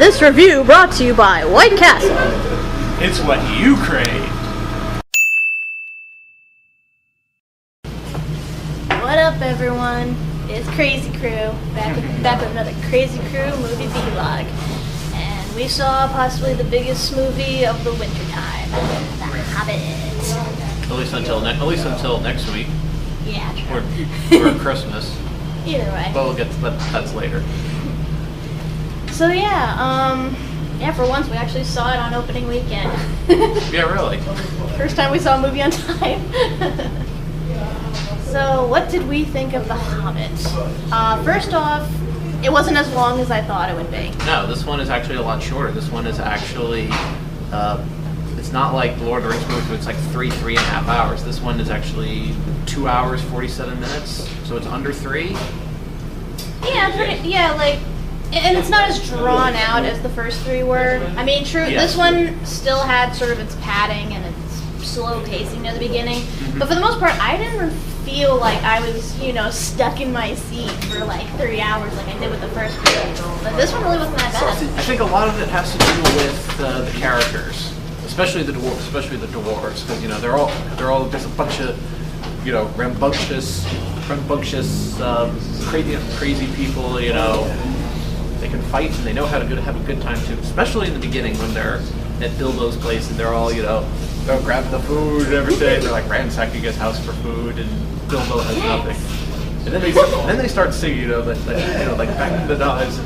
This review brought to you by White Castle. It's what you crave. What up, everyone? It's Crazy Crew, back with another Crazy Crew movie vlog. And we saw possibly the biggest movie of the wintertime, The Hobbit. At least until next week. Yeah, true. Or Christmas. Either way. But that's later. So yeah, for once we actually saw it on opening weekend. Yeah, really. First time we saw a movie on time. So, what did we think of The Hobbit? First off, it wasn't as long as I thought it would be. No, this one is actually a lot shorter. This one is actually, it's not like the Lord of the Rings movie where it's like three and a half hours. This one is actually 2 hours, 47 minutes, so it's under 3. Yeah, and it's not as drawn out as the first 3 were. I mean, true, Yes. This one still had sort of its padding and its slow pacing near the beginning, but for the most part, I didn't feel like I was, stuck in my seat for like 3 hours like I did with the first movie. But this one really wasn't that bad. I think a lot of it has to do with the characters, especially the dwarves, because they're all just a bunch of rambunctious, crazy people. They can fight and they know how to have a good time too. Especially in the beginning when they're at Bilbo's place and they're all they'll grab the food and everything. They're like ransacking his house for food and Bilbo has nothing. And then they start singing, like back in the days.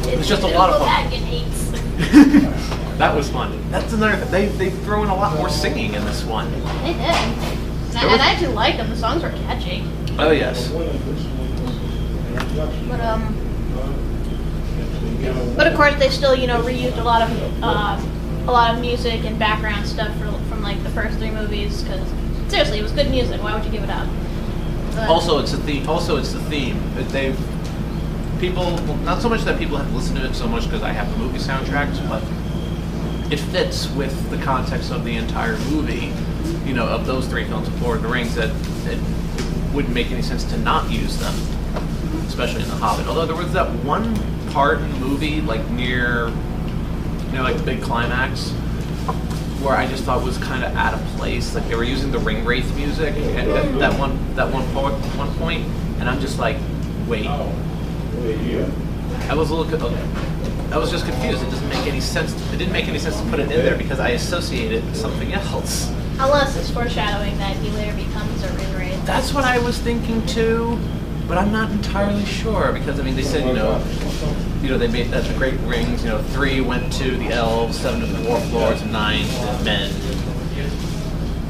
It was just a lot of fun. That was fun. That's another thing. They throw in a lot more singing in this one. They did. And I actually liked them. The songs were catchy. Oh yes. But of course they still reused a lot of music and background stuff from like the first 3 movies, because seriously, it was good music. Why would you give it up? But Also, it's the theme. People, not so much that people have listened to it so much because I have the movie soundtracks, but it fits with the context of the entire movie. Of those 3 films of Lord of the Rings, that it wouldn't make any sense to not use them, especially in The Hobbit. Although there was that one part in the movie, like near the big climax, where I just thought was kind of out of place. Like they were using the ring wraith music at that one point, and I'm just like, wait. I was just confused. It doesn't make any sense. It didn't make any sense to put it in there because I associate it with something else. unless it's foreshadowing that he later becomes a ring wraith. That's what I was thinking too, but I'm not entirely sure because they said they made the great rings. 3 went to the elves, 7 to the dwarf lords, and 9 to the men.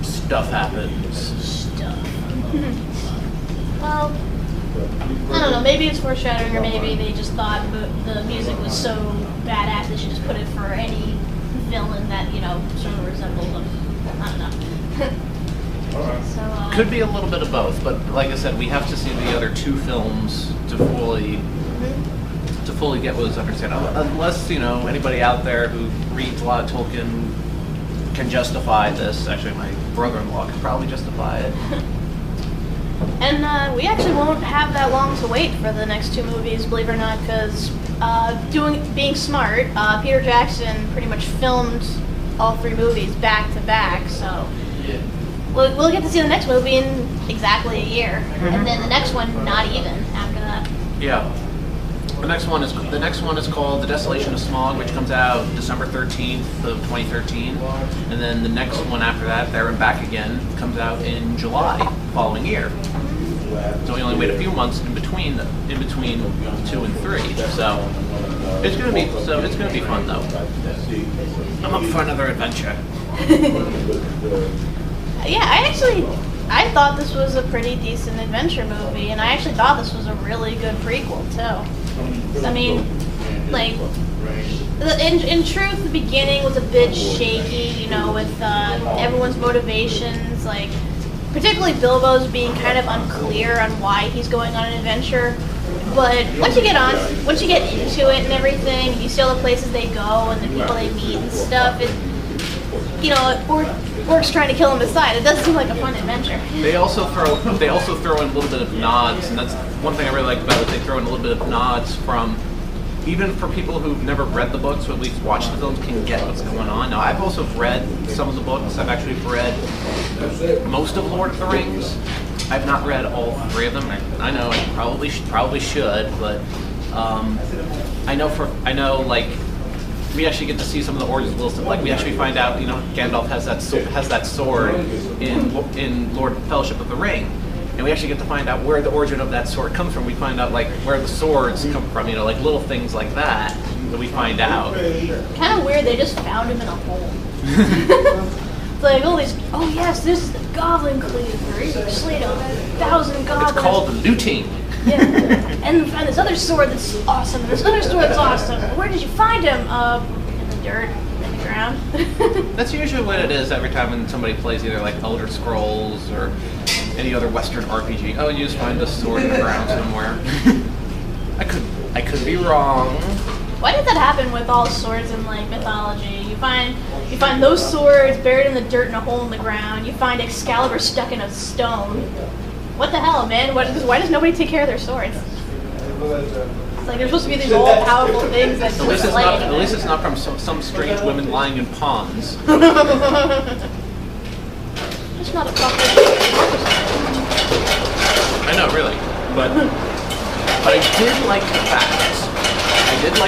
Stuff happens. Well, I don't know. Maybe it's foreshadowing, or maybe they just thought the music was so badass they should just put it for any villain that sort of resembled them. I don't know. So, could be a little bit of both, but like I said, we have to see the other 2 films to fully get what is understood. Unless anybody out there who reads a lot of Tolkien can justify this. Actually, my brother-in-law could probably justify it. And we actually won't have that long to wait for the next 2 movies, believe it or not, because being smart, Peter Jackson pretty much filmed all 3 movies back to back, so we'll get to see the next movie in exactly a year, and then the next one not even after that. Yeah. The next one is called The Desolation of Smaug, which comes out December 13th of 2013, and then the next one after that, There and Back Again, comes out in July following year. So we only wait a few months in between 2 and 3. So it's gonna be fun though. I'm up for another adventure. Yeah, I thought this was a pretty decent adventure movie, and I actually thought this was a really good prequel too. I mean, in truth, the beginning was a bit shaky, with everyone's motivations, particularly Bilbo's being kind of unclear on why he's going on an adventure. But once you get into it and everything, and you see all the places they go and the people they meet and stuff, orcs trying to kill him aside. It does seem like a fun adventure. They also throw in a little bit of nods, and that's one thing I really like about it. They throw in a little bit of nods from, even for people who've never read the books, who at least watch the films, can get what's going on. Now, I've also read some of the books. I've actually read most of Lord of the Rings. I've not read all 3 of them. I know I probably should, but I know like we actually get to see some of the origins a little stuff. Like we actually find out, you know, Gandalf has that sword in Fellowship of the Ring. And we actually get to find out where the origin of that sword comes from. We find out like where the swords come from, you know, like little things like that we find out. Kind of weird. They just found him in a hole. It's like all these. Oh yes, this is the Goblin Cleaver. He slayed 1,000 goblins. It's called looting. Yeah. And we found this other sword that's awesome. And this other sword that's awesome. Where did you find him? In the dirt, in the ground. That's usually what it is every time when somebody plays either like Elder Scrolls or any other Western RPG. Oh, you just find a sword in the ground somewhere. I could be wrong. Why did that happen with all swords in like mythology? You find those swords buried in the dirt in a hole in the ground. You find Excalibur stuck in a stone. What the hell, man? Why does nobody take care of their swords? It's like they're supposed to be these all-powerful things that at least it's not from some strange women lying in ponds. It's not a proper. I know, really, but I did like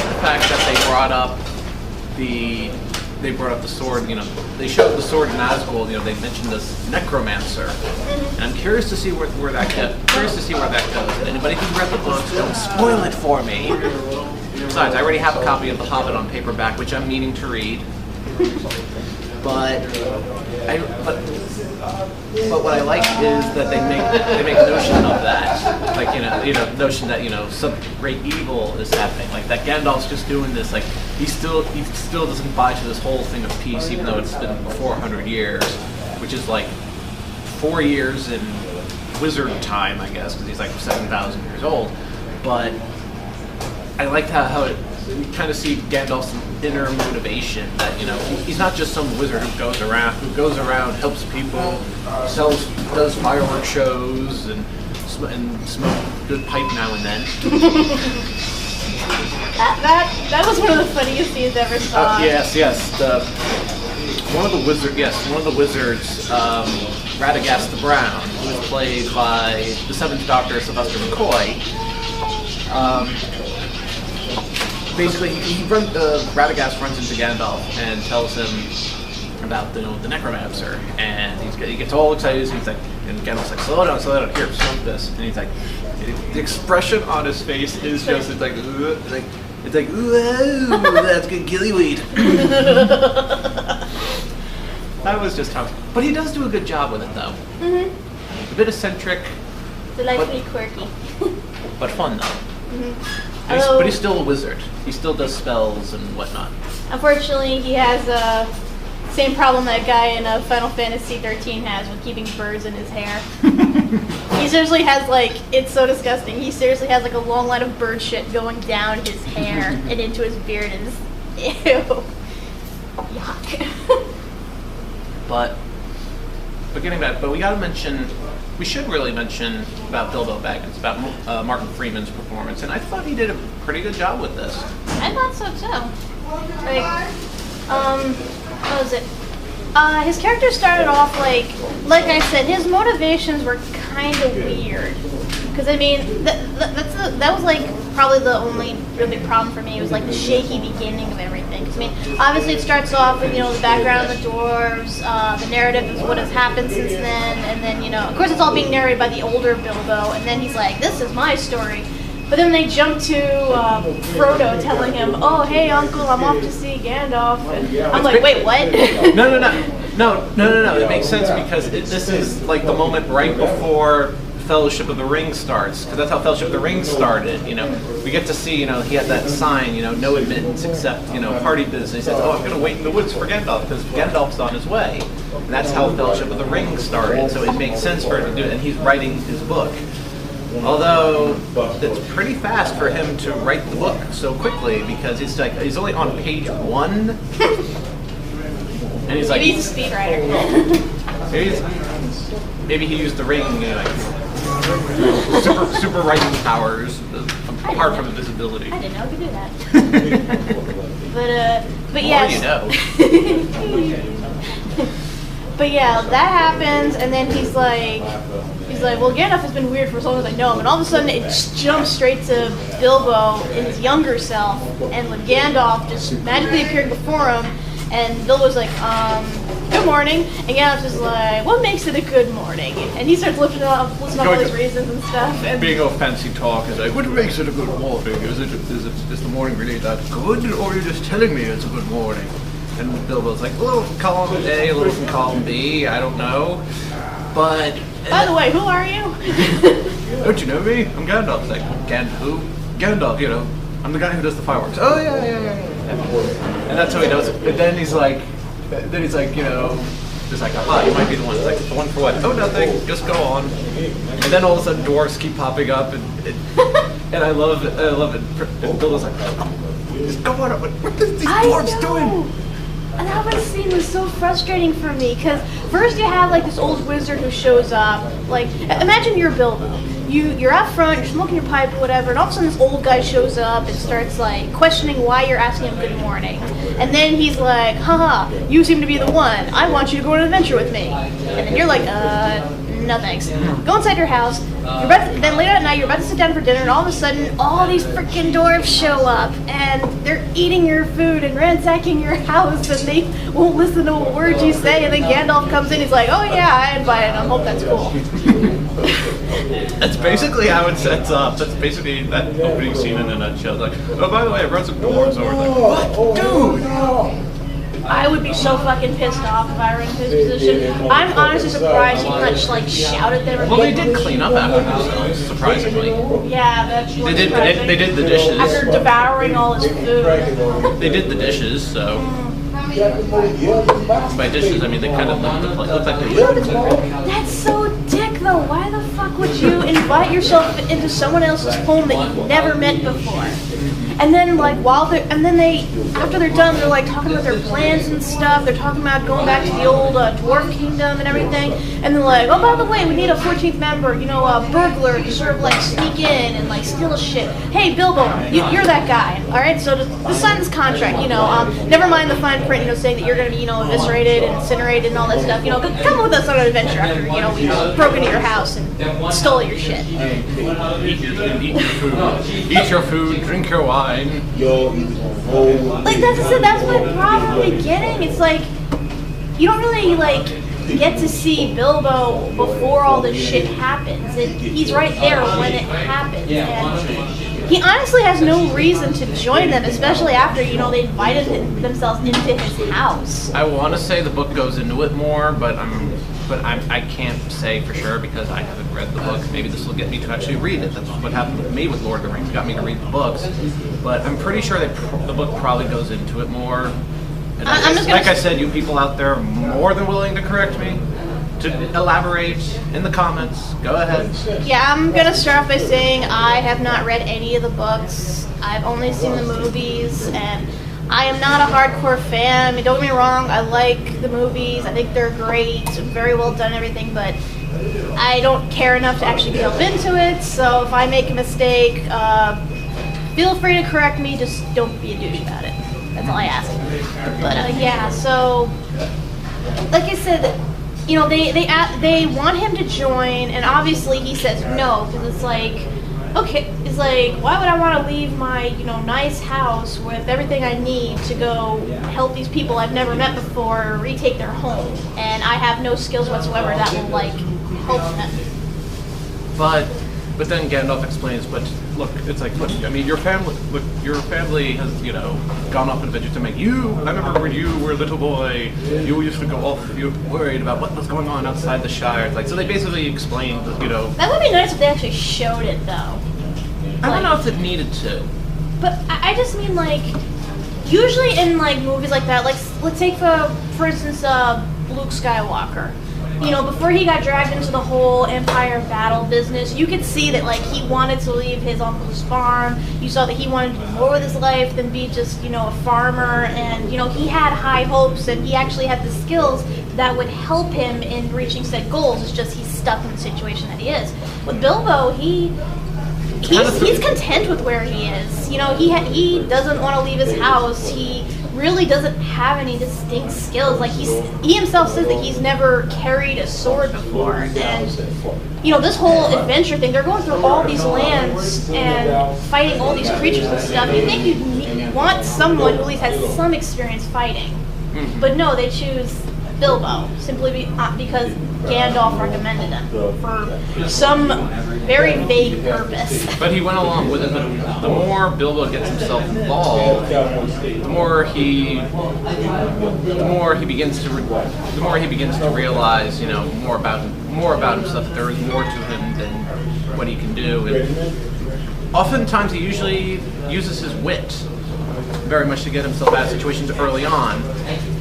the fact that they brought up the sword. You know, they showed the sword in Nazgul. You know, they mentioned this necromancer, and I'm curious to see where that goes. And anybody who's read the books, don't spoil it for me. Besides, I already have a copy of The Hobbit on paperback, which I'm meaning to read. But what I like is that they make notion of that, like you know notion that some great evil is happening, like that Gandalf's just doing this, like he still doesn't buy to this whole thing of peace, even though it's been 400 years, which is like 4 years in wizard time, I guess, because he's like 7,000 years old. But I liked how you kind of see Gandalf's inner motivation, that he's not just some wizard who goes around, helps people, does fireworks shows, and smoke a good pipe now and then. that was one of the funniest scenes I ever saw. Yes. One of the wizards, Radagast the Brown, who was played by the 7th Doctor, Sylvester McCoy. Basically, Radagast runs into Gandalf and tells him about the necromancer, and he gets all excited. He's like, and Gandalf's like, slow down, here, smoke this. And he's like, the expression on his face is just it's like, ooh, that's good gillyweed. That was just how. But he does do a good job with it, though. Mm-hmm. A bit eccentric, delightfully quirky, but fun though. Mm-hmm. But he's still a wizard. He still does spells and whatnot. Unfortunately, he has the same problem that guy in Final Fantasy 13 has with keeping birds in his hair. He seriously has it's so disgusting. He seriously has a long line of bird shit going down his hair and into his beard, and ew, yuck. But getting back, we should really mention about Bilbo Baggins, about Martin Freeman's performance, and I thought he did a pretty good job with this. I thought so too. What was it? His character started off like I said, his motivations were kind of weird. Because I mean, that was probably the only real big problem for me. It was the shaky beginning of everything. Because I mean, obviously it starts off with the background of the dwarves, the narrative of what has happened since then, and then of course it's all being narrated by the older Bilbo, and then he's like, this is my story. But then they jump to Frodo telling him, "Oh, hey, Uncle, I'm off to see Gandalf." And I'm like, "Wait, what?" No. It makes sense because this is the moment right before Fellowship of the Ring starts, because that's how Fellowship of the Ring started. We get to see, he had that sign, no admittance except, party business. He says, "Oh, I'm going to wait in the woods for Gandalf because Gandalf's on his way." And that's how Fellowship of the Ring started. So it makes sense for him to do it, and he's writing his book. Although it's pretty fast for him to write the book so quickly, because he's only on page 1, And he's like, maybe he's a speedrunner. maybe he used the ring, like super writing powers apart from invisibility. I didn't know he could do that. but yeah. You know. But yeah, that happens, and then he's like, well, Gandalf has been weird for as long as I know him, and all of a sudden it just jumps straight to Bilbo in his younger self, and with Gandalf just magically appearing before him, and Bilbo's like, good morning, and Gandalf's just like, what makes it a good morning? And he starts listing off all his reasons and stuff. And being all fancy talk is like, what makes it a good morning? Is the morning really that good, or are you just telling me it's a good morning? And Bilbo's like, a little from column A, a little from column B, I don't know. But... By the way, who are you? Don't you know me? I'm Gandalf. It's like, who? Gandalf, you know. I'm the guy who does the fireworks. Oh, yeah. And that's how he knows it. And then he's like, you know, just like, aha, you might be the one. It's like, the one for what? Oh, nothing. Just go on. And then all of a sudden dwarves keep popping up, and I love it. And Bilbo's like, just go on. What are these dwarves doing? And that scene was so frustrating for me, because first you have like this old wizard who shows up. Like, imagine you're Bilbo. You're out front, you're smoking your pipe or whatever, and all of a sudden this old guy shows up and starts like questioning why you're asking him good morning. And then he's like, haha, you seem to be the one. I want you to go on an adventure with me. And then you're like, no thanks. Go inside your house. Then later at night, you're about to sit down for dinner, and all of a sudden, all these freaking dwarves show up, and they're eating your food and ransacking your house, and they won't listen to a word you say. And then Gandalf comes in, he's like, "Oh yeah, I invited him. Hope that's cool." That's basically how it sets up. That's basically that opening scene in a nutshell. Like, oh, by the way, I brought some dwarves over. Like, what, dude? I would be so fucking pissed off if I were in his position. I'm honestly surprised he much like shout at them. Well, they did clean up after themselves, surprisingly. Yeah, that's they did the dishes after devouring all his food. They did the dishes, so. By dishes, I mean they kind of looked like they did. That's so dick, though. Why the fuck would you invite yourself into someone else's home that you've never met before? And then, like, after they're done, they're like talking about their plans and stuff. They're talking about going back to the old dwarf kingdom and everything. And they're like, oh, by the way, we need a 14th member, you know, a burglar to sort of like sneak in and like steal shit. Hey, Bilbo, you're that guy. All right, so just sign this contract. You know, never mind the fine print. You know, saying that you're gonna be, you know, eviscerated and incinerated and all that stuff. You know, come with us on an adventure after, you know, we broke into your house and stole your shit. Eat your food, drink your wine. Like that's my problem in the beginning. It's like you don't really like get to see Bilbo before all this shit happens. He's right there when it happens, and he honestly has no reason to join them, especially after, you know, they invited themselves into his house. I want to say the book goes into it more, but I can't say for sure because I haven't read the book. Maybe this will get me to actually read it. That's what happened with me with Lord of the Rings. It got me to read the books. But I'm pretty sure the book probably goes into it more. And I said, you people out there are more than willing to correct me, to elaborate in the comments. Go ahead. Yeah, I'm going to start off by saying I have not read any of the books. I've only seen the movies, and I am not a hardcore fan. I mean, don't get me wrong, I like the movies. I think they're great, very well done, everything, but I don't care enough to actually delve into it. So if I make a mistake, feel free to correct me. Just don't be a douche about it. That's all I ask. But yeah, so like I said, you know, they want him to join, and obviously he says no because it's like, okay, it's like, why would I want to leave my, you know, nice house with everything I need to go help these people I've never met before retake their home, and I have no skills whatsoever that will like help them. But then Gandalf explains, but look, it's like, look, I mean, your family has, you know, gone off on adventures to make you. I remember when you were a little boy, you used to go off, you were worried about what was going on outside the Shire. It's like, so they basically explained, you know. That would be nice if they actually showed it, though. I don't know if it needed to. But I just mean, like, usually in, like, movies like that, like, let's take, for instance, Luke Skywalker. you know, before he got dragged into the whole Empire battle business, you could see that, like, he wanted to leave his uncle's farm. You saw that he wanted to do more with his life than be just, you know, a farmer. And, you know, he had high hopes, and he actually had the skills that would help him in reaching said goals. It's just he's stuck in the situation that he is. With Bilbo, he's content with where he is. You know, he doesn't want to leave his house. He really doesn't have any distinct skills. Like, he himself says that he's never carried a sword before. And, you know, this whole adventure thing, they're going through all these lands and fighting all these creatures and stuff. You think you want someone who at least has some experience fighting. But no, they choose Bilbo, simply because Gandalf recommended him for some very vague purpose. But he went along with it. But the more Bilbo gets himself involved, the more he begins to realize, you know, more about himself. That there is more to him than what he can do. And oftentimes, he usually uses his wit very much to get himself out of situations early on,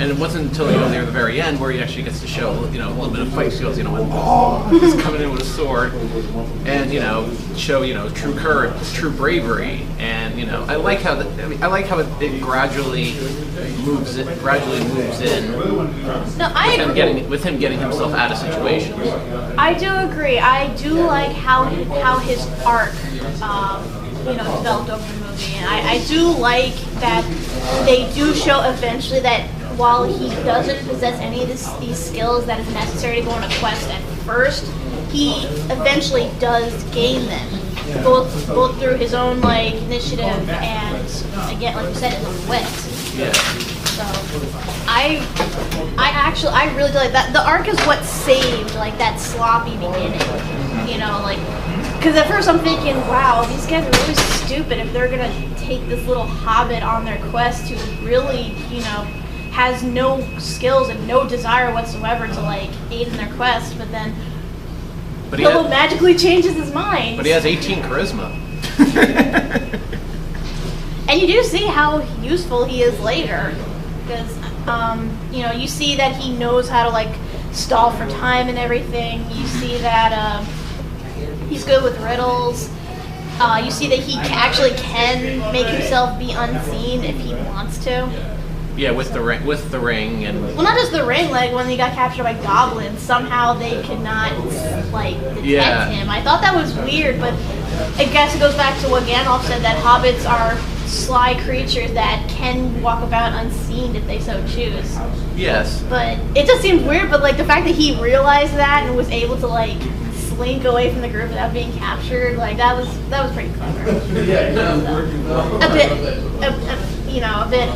and it wasn't until you go near the very end where he actually gets to show, you know, a little bit of fight skills. You know, he's coming in with a sword, and, you know, show, you know, true courage, true bravery, and, you know, I like how it gradually moves in. No, with him getting himself out of situations. I do agree. I do like how his arc, you know, developed over the movie, and I do like that they do show eventually that while he doesn't possess any of these skills that is necessary to go on a quest at first, he eventually does gain them, both through his own, like, initiative and, again, like you said, his own wit. Yeah. So I really do like that. The arc is what saved, like, that sloppy beginning. You know, like, because at first I'm thinking, wow, these guys are really stupid if they're gonna take this little hobbit on their quest who really, you know, has no skills and no desire whatsoever to, like, aid in their quest. But then Bilbo magically changes his mind. But he has 18 charisma. And you do see how useful he is later, because you know, you see that he knows how to, like, stall for time and everything. You see that he's good with riddles. You see that he actually can make himself be unseen if he wants to. Yeah, with the ring, and well, not just the ring. Like, when he got captured by goblins, somehow they could not, like, detect him. I thought that was weird, but I guess it goes back to what Gandalf said, that hobbits are sly creatures that can walk about unseen if they so choose. Yes. But it just seemed weird. But, like, the fact that he realized that and was able to, like, slink away from the group without being captured, like, that was pretty clever. A bit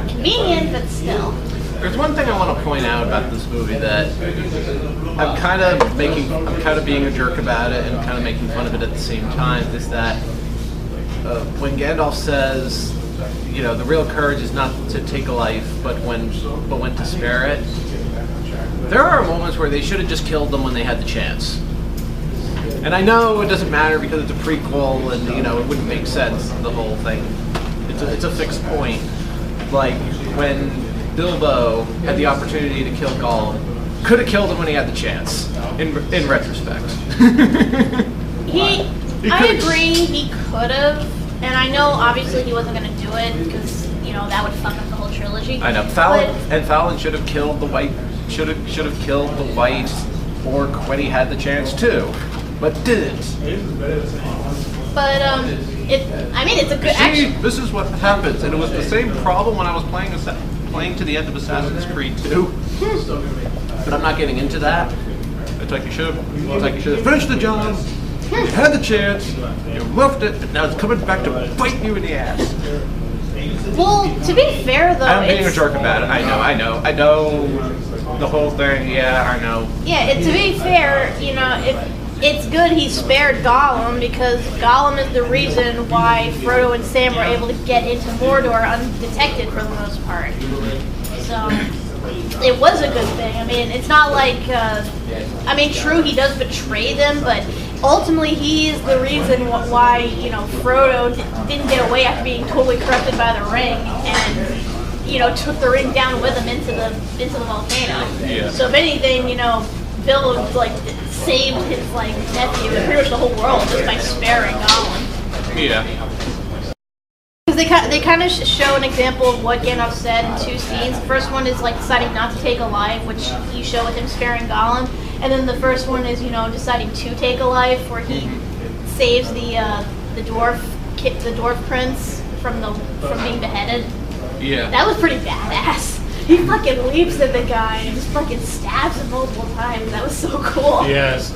convenient, but still. There's one thing I want to point out about this movie that I'm kind of being a jerk about it and kind of making fun of it at the same time, is that when Gandalf says, you know, the real courage is not to take a life, but when to spare it, there are moments where they should have just killed them when they had the chance. And I know it doesn't matter because it's a prequel, and, you know, it wouldn't make sense, the whole thing. It's a fixed point. Like, when Bilbo had the opportunity to kill Gollum, could have killed him when he had the chance, in retrospect. I agree, he could have, and I know obviously he wasn't going to do it because, you know, that would fuck up the whole trilogy. I know. Fallon should have killed the white orc when he had the chance too, but didn't. But it's a good action. This is what happens, and it was the same problem when I was playing to the end of Assassin's Creed 2. But I'm not getting into that. It's like you should have finished the job. You had the chance. You left it, and now it's coming back to bite you in the ass. Well, to be fair, though, I'm being a jerk about it. I know the whole thing. Yeah, I know. Yeah, to be fair, you know, it's good he spared Gollum, because Gollum is the reason why Frodo and Sam were able to get into Mordor undetected for the most part. So it was a good thing. I mean, it's not like, true, he does betray them, but ultimately he is the reason why, you know, Frodo didn't get away after being totally corrupted by the ring, and, you know, took the ring down with him into the volcano. Yeah. So if anything, you know, Bilbo like saved his like nephew and pretty much the whole world just by sparing Gollum. Yeah. Because they kind of show an example of what Gandalf said in two scenes. The first one is like deciding not to take a life, which you show with him sparing Gollum, and then the first one is deciding to take a life, where he saves the dwarf prince from being beheaded. Yeah. That was pretty badass. He fucking leaps at the guy and just fucking stabs him multiple times. That was so cool. Yes.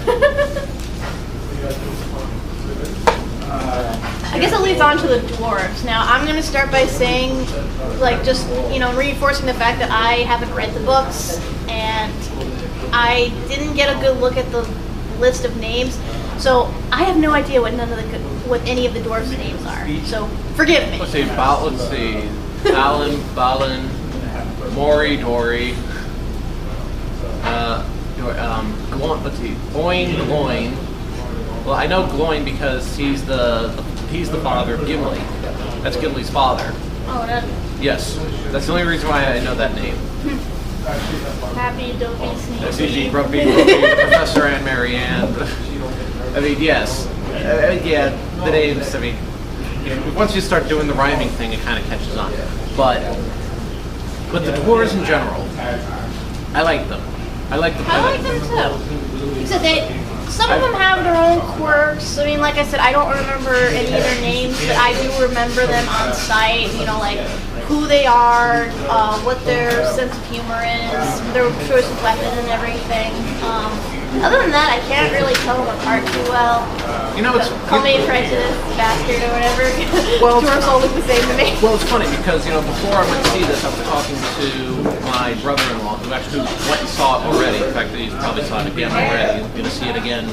I guess it leads on to the dwarves. Now, I'm going to start by saying, like, just, reinforcing the fact that I haven't read the books, and I didn't get a good look at the list of names, so I have no idea what any of the dwarves' names are. So, forgive me. Let's see, Balin, Balin, Mori, Dory, Gloin, Gloin. Well, I know Gloin because he's the father of Gimli. That's Gimli's father. Oh, that. Yes, that's the only reason why I know that name. Happy, don't be sneaky. That's easy, Grumpy, Professor and Marianne. I mean, yes. Yeah, the names, I mean, once you start doing the rhyming thing, it kind of catches on. But the dwarves in general, I like them. I like them too. Except some of them have their own quirks. I mean, like I said, I don't remember any of their names, but I do remember them on sight. Like who they are, what their sense of humor is, their choice of weapon and everything. Other than that, I can't really tell them apart too well. Call me a prejudice bastard or whatever. Well, dwarves all look the same to me. Well, it's funny because before I went to see this, I was talking to my brother-in-law who actually went and saw it already. In fact, he's probably saw it again already. He's going to see it again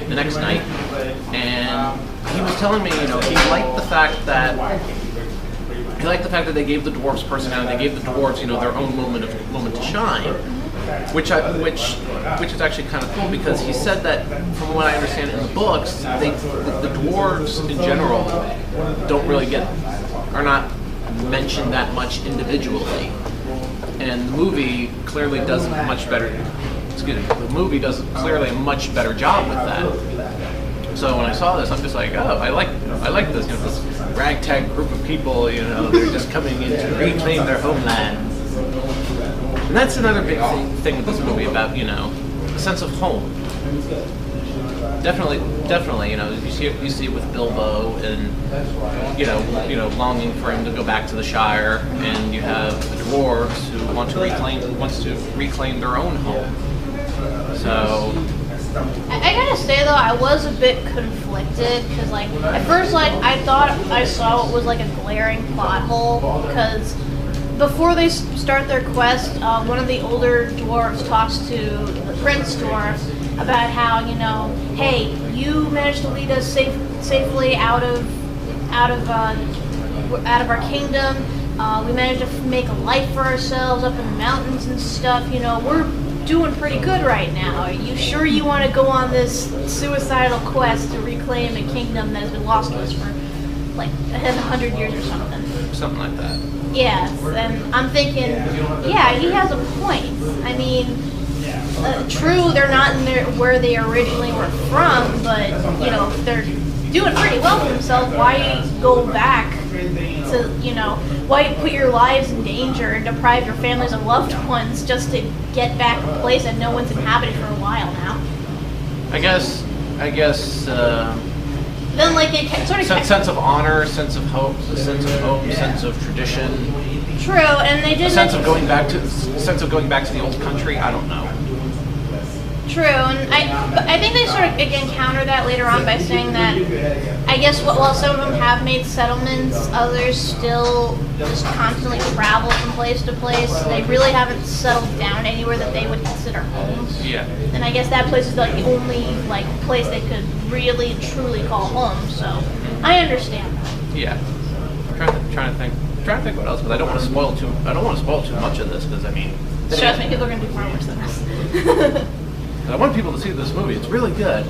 the next night, and he was telling me, he liked the fact that they gave the dwarves personality. They gave the dwarves, their own moment to shine. Which is actually kind of cool because he said that, from what I understand in the books, the dwarves in general are not mentioned that much individually, and the movie clearly does a much better. The movie does clearly a much better job with that. So when I saw this, I'm just like, oh, I like this. This ragtag group of people. They're just coming in to reclaim their homeland. And that's another big thing with this movie about, a sense of home. Definitely, you see it with Bilbo and, longing for him to go back to the Shire, and you have the dwarves who wants to reclaim their own home. So I gotta say though, I was a bit conflicted because at first I thought I saw what was like a glaring plot hole because before they start their quest, one of the older dwarves talks to the prince dwarf about how, hey, you managed to lead us safely out of our kingdom. We managed to make a life for ourselves up in the mountains and stuff. We're doing pretty good right now. Are you sure you want to go on this suicidal quest to reclaim a kingdom that has been lost to us for like 100 years or something? Something like that. Yes, and I'm thinking, yeah, he has a point. I mean, true, they're not where they originally were from, but, they're doing pretty well for themselves. Why go back to, why put your lives in danger and deprive your families of loved ones just to get back a place that no one's inhabited for a while now? I guess. Then, they sort of sense of honor, sense of hope, sense of tradition. True, and they did sense of going back to the old country. I don't know. True, and I think they sort of again counter that later on by saying that I guess while some of them have made settlements, others still just constantly travel from place to place. They really haven't settled down anywhere that they would consider home. Yeah. And I guess that place is the only place they could really truly call home. So I understand that. Yeah. Trying to think what else, because I don't want to spoil too much of this, because I mean, trust me, people are going to do far worse than us. I want people to see this movie. It's really good.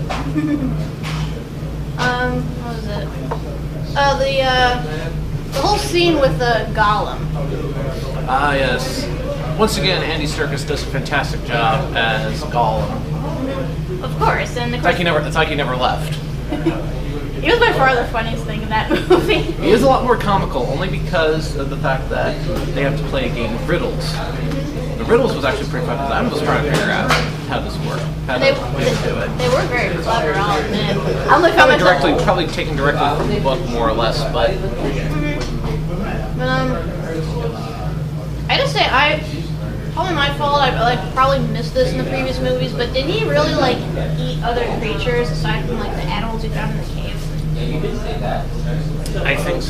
What was it? The whole scene with the Gollum. Ah, yes. Once again, Andy Serkis does a fantastic job as Gollum. Of course, and of It's course, like he never left. he was by far the funniest thing in that movie. He is a lot more comical, only because of the fact that they have to play a game of riddles. The riddles was actually pretty fun because I was trying to figure out how this worked, how They, to do it. they were very clever, I'll admit. I'm like, Probably taken directly from the book, more or less, but But I just say probably my fault. I probably missed this in the previous movies. But did he really like eat other creatures aside from like the animals he found in the cave? I think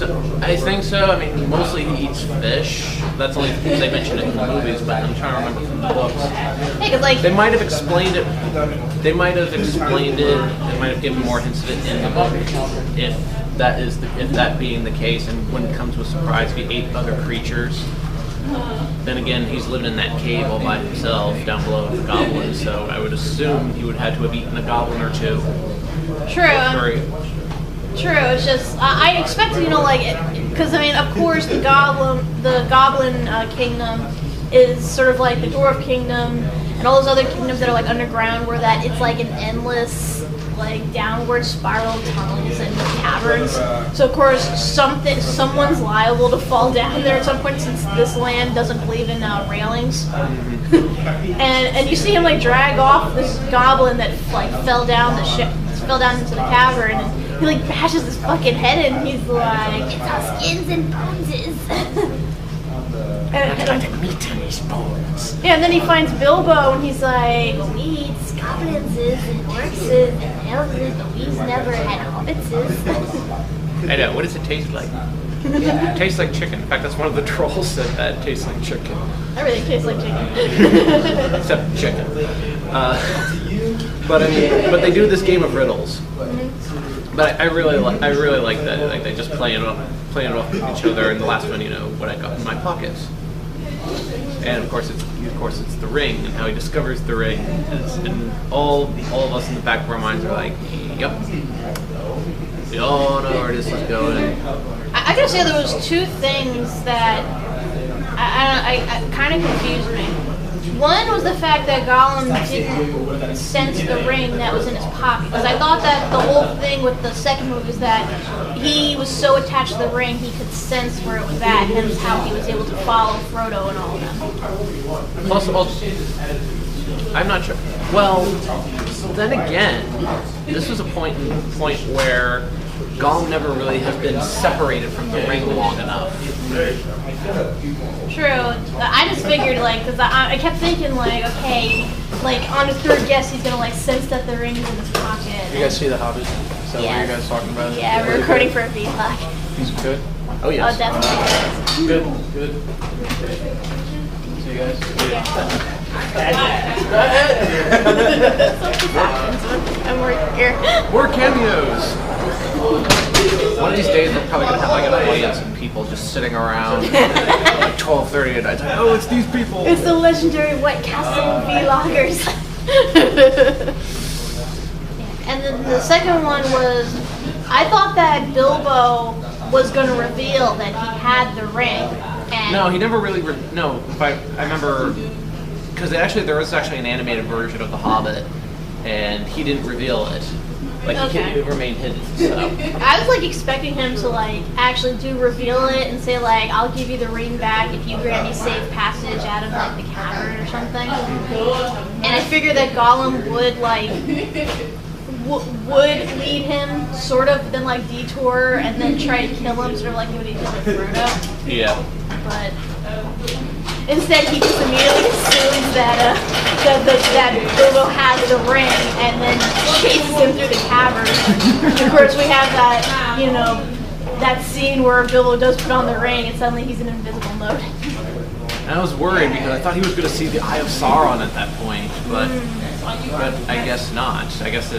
so. I mean, mostly he eats fish. That's the only thing they mention it in the movies, but I'm trying to remember from the books. Yeah, 'cause like They might have explained it. They might have given more hints of it in the book, if that being the case. And when it comes to a surprise, if he ate other creatures, then again, he's living in that cave all by himself down below the goblins. So I would assume he would have had to have eaten a goblin or two. true. True. It's just I expected, because I mean, of course, the goblin kingdom is sort of like the dwarf kingdom and all those other kingdoms that are like underground, where that it's like an endless like downward spiral tunnels and caverns. So of course, someone's liable to fall down there at some point, since this land doesn't believe in railings. and you see him like drag off this goblin that like fell down into the cavern. And he like bashes his fucking head in. He's like, "It's our skins and boneses." I'd like meat in these bones. Yeah, and then he finds Bilbo, and he's like, "We eat goblins and orcs and elves, but we've never had hobbitses." I know. What does it taste like? It tastes like chicken. In fact, that's one of the trolls said that it tastes like chicken. Everything tastes like chicken. Except chicken. But they do this game of riddles. But I really like that. Like they just playing it off with each other. And the last one, what I got in my pockets. And of course it's the ring and how he discovers the ring. And all of us in the back of our minds are like, yep. We all know where this is going. I gotta say, there was two things that I kind of confused me. One was the fact that Gollum didn't sense the ring that was in his pocket, because I thought that the whole thing with the second movie is that he was so attached to the ring he could sense where it was at, hence how he was able to follow Frodo and all of them. Plus, I'm not sure. Well, then again, this was a point where Gollum never really has been separated from the ring long enough. True. I just figured, because I kept thinking, okay, on his third guess, he's gonna, sense that the ring's in his pocket. You guys see The Hobbit? Is that what you guys talking about? Yeah, we're recording for a vlog. He's good? Oh, yes. Oh, definitely. Good. See you guys? I'm working here. More cameos! One of these days, we're probably going to have an audience of people just sitting around at 12:30 at night. Oh, it's these people! It's the legendary White Castle vloggers. And then the second one was, I thought that Bilbo was going to reveal that he had the ring. And No, he never really. No, I remember, because there was actually an animated version of The Hobbit, and he didn't reveal it. It remained hidden. So. I was expecting him to actually do reveal it and say I'll give you the ring back if you grant me safe passage out of the cavern or something. And I figured that Gollum would would lead him sort of, then detour and then try to kill him, sort of like what he did with Frodo. Yeah. But instead, he just immediately assumes that Bilbo has the ring and then chases him through the cavern. Of course, we have that, that scene where Bilbo does put on the ring and suddenly he's in invisible mode. And I was worried because I thought he was going to see the Eye of Sauron at that point, but I guess not. I guess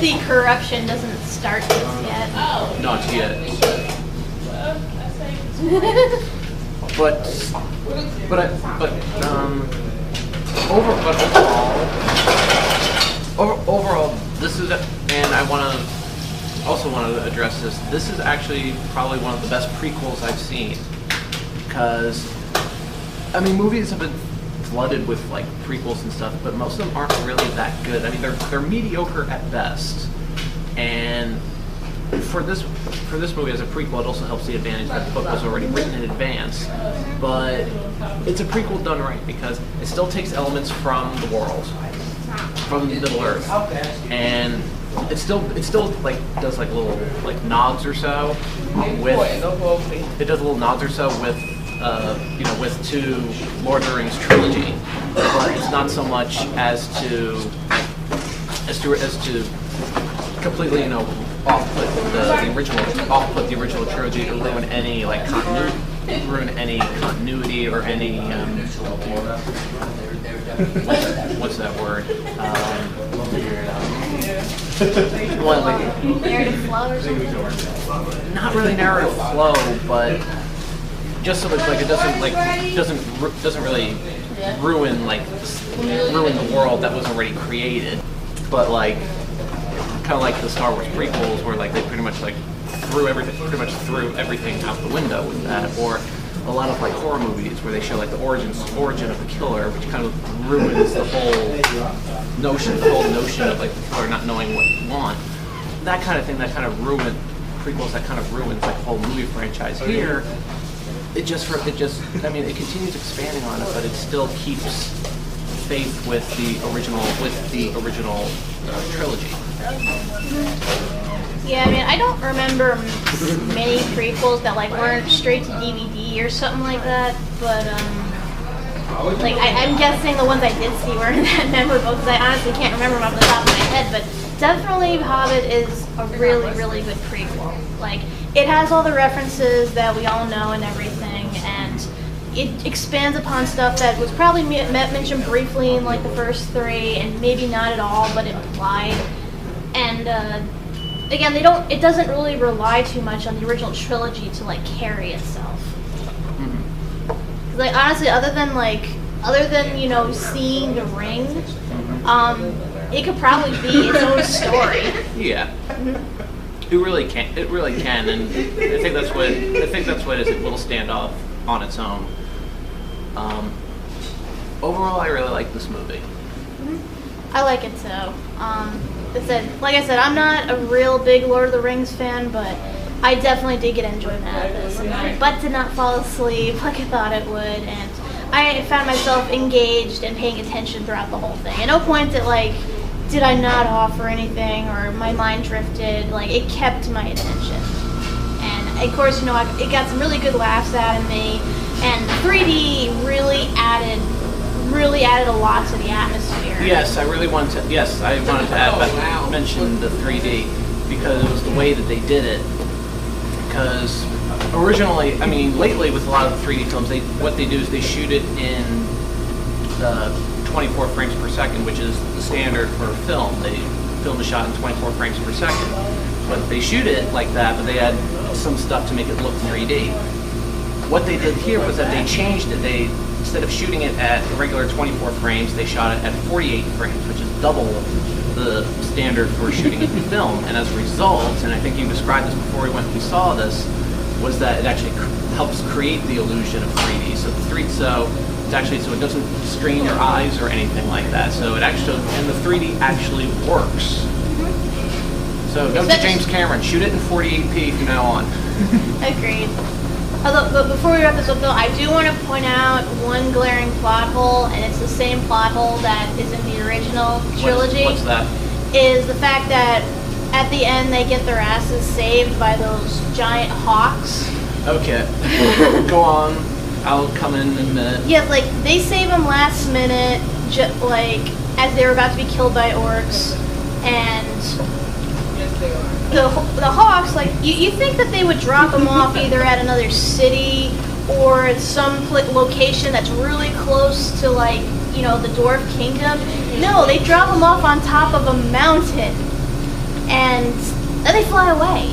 the corruption doesn't start just yet. Not yet. Overall, this is, and I want to address this. This is actually probably one of the best prequels I've seen, because movies have been flooded with like prequels and stuff, but most of them aren't really that good. I mean, they're mediocre at best. And for this movie as a prequel, it also helps the advantage that the book was already written in advance. But it's a prequel done right because it still takes elements from the world, from Middle Earth, and it still like does like little like nods or so with to Lord of the Rings trilogy, but it's not so much as to completely off-put the original trilogy or ruin any like continuity or any what's that word? Narrative flow or something? Not really narrative flow, but just so that like it doesn't really ruin the world that was already created, but like kind of like the Star Wars prequels where like they pretty much threw everything out the window with that, or a lot of like horror movies where they show like the origin of the killer, which kind of ruins the whole notion of like the killer not knowing what you want. That kind of thing, that kind of ruins prequels, that kind of ruins like the whole movie franchise. Here, it continues expanding on it, but it still keeps faith with the original trilogy. Yeah, I mean, I don't remember many prequels that like weren't straight to DVD or something like that, but like I'm guessing the ones I did see weren't that memorable because I honestly can't remember them off the top of my head. But definitely, Hobbit is a really, really good prequel. Like, it has all the references that we all know and everything, and it expands upon stuff that was probably mentioned briefly in like the first three, and maybe not at all, but implied. And again, it doesn't really rely too much on the original trilogy to like carry itself. Like honestly, other than seeing the ring, it could probably be its own story. Yeah. It really can. It really can, and I think that's what it is. It will stand off on its own. Overall, I really like this movie. I like it too. Like I said, I'm not a real big Lord of the Rings fan, but I definitely did get enjoyment out of this, and my butt did not fall asleep like I thought it would, and I found myself engaged and paying attention throughout the whole thing. At no point did I nod off or anything, or my mind drifted. Like, it kept my attention. And of course, it got some really good laughs out of me, and 3D really added a lot to the atmosphere. Yes, I wanted to mention the 3D because it was the way that they did it. Because originally, I mean, lately with a lot of the 3D films, what they do is they shoot it in 24 frames per second, which is the standard for film. They film a shot in 24 frames per second. But they shoot it like that, but they add some stuff to make it look 3D. What they did here was that they changed it. Instead of shooting it at regular 24 frames, they shot it at 48 frames, which is double the standard for shooting in film. And as a result, and I think you described this before we saw this, was that it actually helps create the illusion of 3D. So it doesn't strain your eyes or anything like that. So the 3D actually works. So go to James Cameron, shoot it in 48p from now on. Agreed. Although, but before we wrap this up, though, I do want to point out one glaring plot hole, and it's the same plot hole that is in the original trilogy. What's that? Is the fact that at the end they get their asses saved by those giant hawks. Okay. Go on. I'll come in a minute. Yeah, like, they save them last minute, as they were about to be killed by orcs, and the hawks, like, you think that they would drop them off either at another city or at some location that's really close to, like, the Dwarf Kingdom. No, they drop them off on top of a mountain, and then they fly away.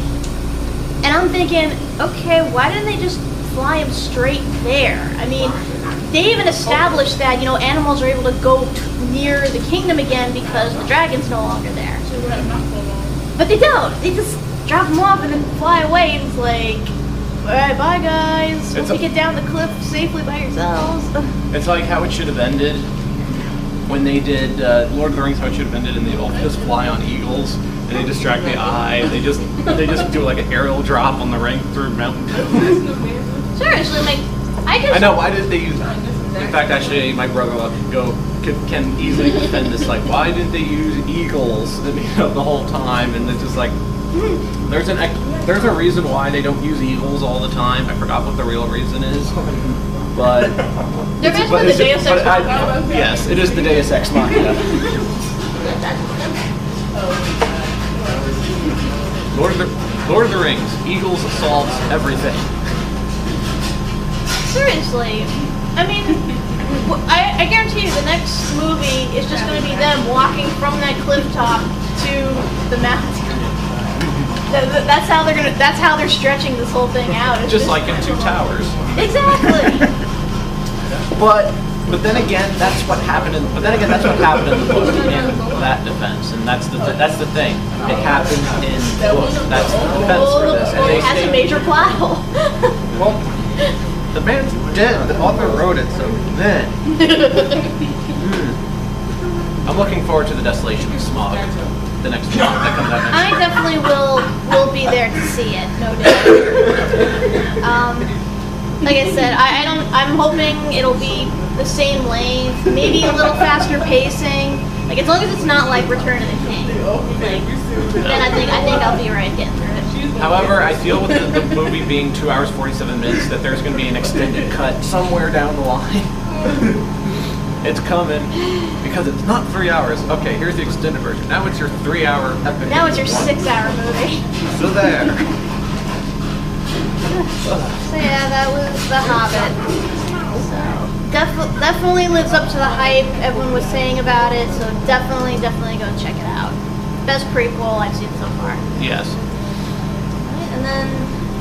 And I'm thinking, okay, why didn't they just fly them straight there? I mean, they even established that, animals are able to go near the kingdom again because the dragon's no longer there. But they don't. They just drop them off and then fly away, and it's like, Alright, bye guys. It's Hope you get down the cliff safely by yourselves. It's like how it should have ended when they did Lord of the Rings. How it should have ended, and they all just fly on eagles and they distract the eye. They just do like an aerial drop on the ring through mountain. Seriously, like I know. Why did they use? In fact, actually, my brother can easily defend this. Like, why did they use eagles the whole time? And it's just like there's a reason why they don't use eagles all the time. I forgot what the real reason is, but they're meant for the Deus Ex Machina. Yes, it is the Deus Ex Machina. Lord of the Rings. Eagles solves everything. Seriously, I mean, I guarantee you the next movie is just going to be them walking from that cliff top to the mountain. That's how they're gonna. That's how they're stretching this whole thing out. It's just like in Two Towers. Exactly. But then again, that's what happened in the book in that defense, and that's the thing. It happened in the book. That's the defense for this. And it has a major plot hole. Well, the man's dead. The author wrote it, so then. I'm looking forward to the Desolation of Smog. The next one that comes out next I spring. definitely will be there to see it, no doubt. Like I said, I'm hoping it'll be the same length, maybe a little faster pacing. Like as long as it's not like Return of the King, like, then I think I'll be right getting through it. However, I feel with the movie being 2 hours 47 minutes that there's going to be an extended cut somewhere down the line. It's coming because it's not 3 hours. Okay, here's the extended version. Now it's your 3-hour epic. Now it's your 6-hour movie. So there. So yeah, that was The Hobbit. So definitely lives up to the hype everyone was saying about it. So definitely go check it out. Best prequel I've seen so far. Yes. Right, and then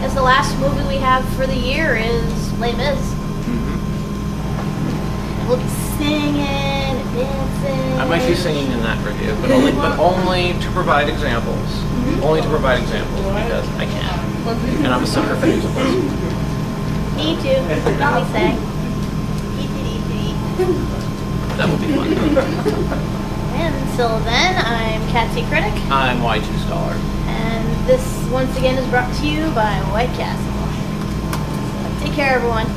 as the last movie we have for the year is Les Mis. We'll be singing and dancing. I might be singing in that review, but only to provide examples. Only to provide examples because I can. And I'm a sucker for musicals. Me too. Let me say. That would be fun. And until then, I'm Catsy Critic. I'm Y2 Scholar. And this once again is brought to you by White Castle. Take care, everyone.